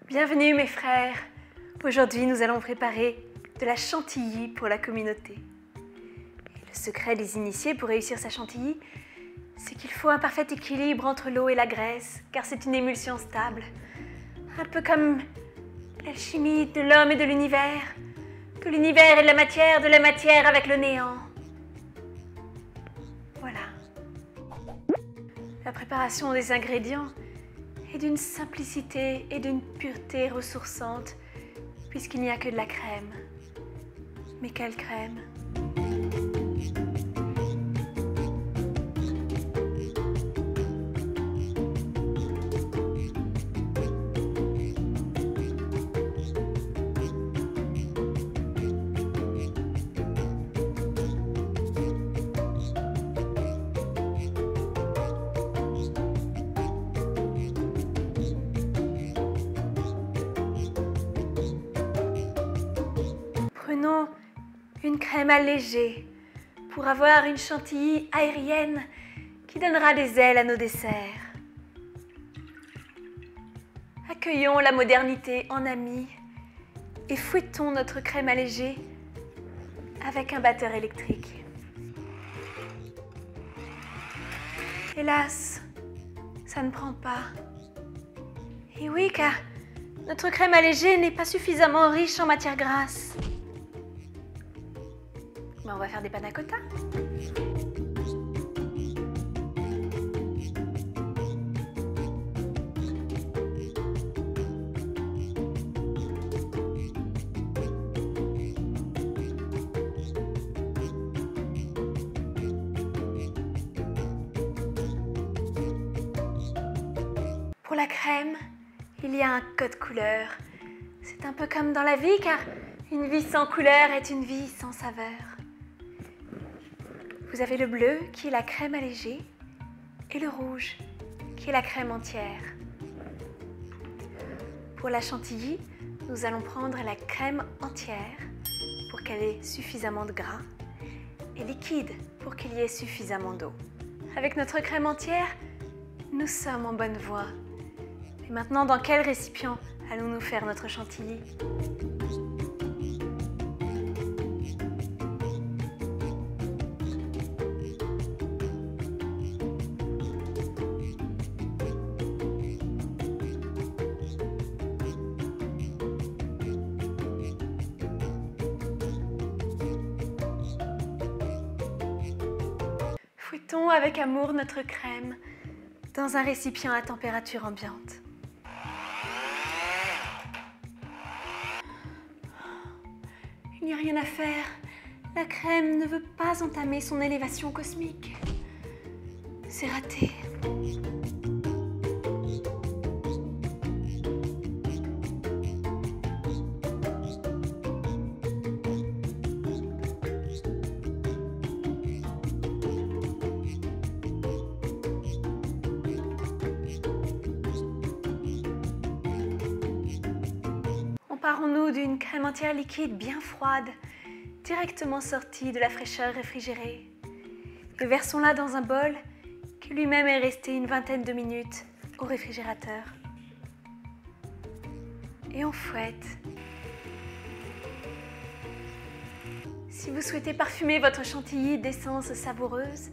Bienvenue mes frères. Aujourd'hui nous allons préparer de la chantilly pour la communauté. Et le secret des initiés pour réussir sa chantilly, c'est qu'il faut un parfait équilibre entre l'eau et la graisse, car c'est une émulsion stable. Un peu comme l'alchimie de l'homme et de l'univers, que l'univers est de la matière avec le néant. Voilà. La préparation des ingrédients est d'une simplicité et d'une pureté ressourçante, puisqu'il n'y a que de la crème. Mais quelle crème! Prenons une crème allégée pour avoir une chantilly aérienne qui donnera des ailes à nos desserts. Accueillons la modernité en amis et fouettons notre crème allégée avec un batteur électrique. Hélas, ça ne prend pas. Et oui, car notre crème allégée n'est pas suffisamment riche en matière grasse. Mais on va faire des panna cotta. Pour la crème, il y a un code couleur. C'est un peu comme dans la vie, car une vie sans couleur est une vie sans saveur. Vous avez le bleu qui est la crème allégée et le rouge qui est la crème entière. Pour la chantilly, nous allons prendre la crème entière pour qu'elle ait suffisamment de gras et liquide pour qu'il y ait suffisamment d'eau. Avec notre crème entière, nous sommes en bonne voie. Et maintenant, dans quel récipient allons-nous faire notre chantilly ? Fouettons avec amour notre crème dans un récipient à température ambiante. Il n'y a rien à faire. La crème ne veut pas entamer son élévation cosmique. C'est raté. Emparons-nous d'une crème entière liquide bien froide, directement sortie de la fraîcheur réfrigérée, et versons-la dans un bol qui lui-même est resté une vingtaine de minutes au réfrigérateur. Et on fouette. Si vous souhaitez parfumer votre chantilly d'essence savoureuse,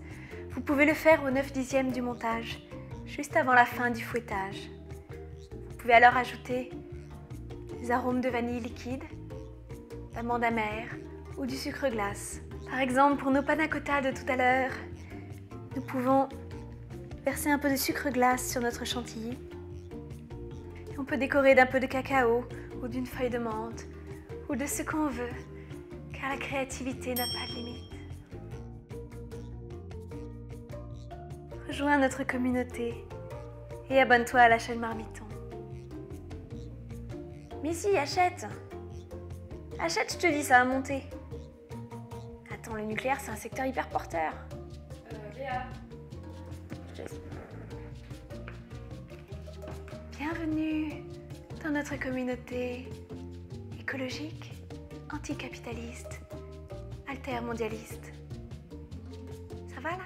vous pouvez le faire au 9/10 du montage, juste avant la fin du fouettage. Vous pouvez alors ajouter des arômes de vanille liquide, d'amande amère ou du sucre glace. Par exemple, pour nos panna cotta de tout à l'heure, nous pouvons verser un peu de sucre glace sur notre chantilly. Et on peut décorer d'un peu de cacao ou d'une feuille de menthe ou de ce qu'on veut, car la créativité n'a pas de limite. Rejoins notre communauté et abonne-toi à la chaîne Marmiton. Mais si, achète! Achète, je te dis, ça va monter. Attends, le nucléaire, c'est un secteur hyper porteur. Léa. Bienvenue dans notre communauté écologique, anticapitaliste, altermondialiste. Ça va là?